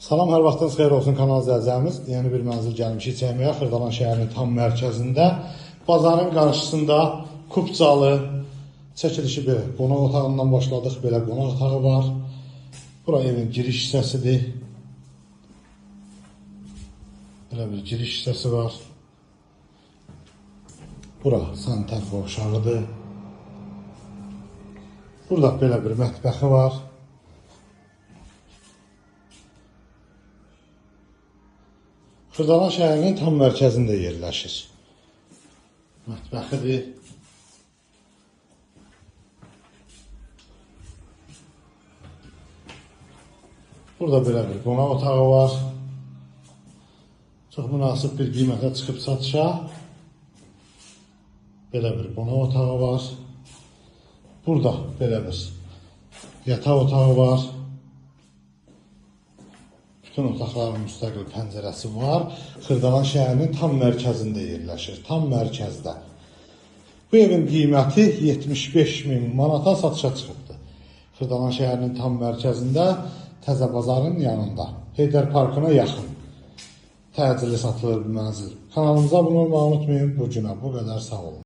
Salam, hər vaxtınız xeyir olsun kanal izləyicilərimiz. Yeni bir mənzil gəlmişik çəkməyə. Xırdalan şəhərinin tam mərkəzində, bazarın qarşısında Kupcalı çəkilişi belə. Qonaq otağından başladıq, belə qonaq otağı var. Bura evin giriş hissəsidir. Belə bir giriş hissəsi var. Bura sanitar qovşağıdır. Burada belə bir mətbəxi var. Xırdalan şəhərinin tam mərkəzində yerləşir. Mətbəxidir. Burada belə bir qonaq otağı var. Çox münasib bir qiymətə çıxıb satışa. Belə bir qonaq otağı var. Burada belə bir yataq otağı var. Bütün otaqların müstəqil pəncərəsi var. Xırdalan şəhərinin tam mərkəzində yerləşir. Tam mərkəzdə. Bu evin qiyməti 75.000 manata satışa çıxıbdır. Xırdalan şəhərinin tam mərkəzində, Təzə bazarın yanında, Heydər Parkına yaxın. Təcili satılır bir mənzil. Kanalımıza abunə olmağı unutmayın. Bu günə bu qədər, sağ olun.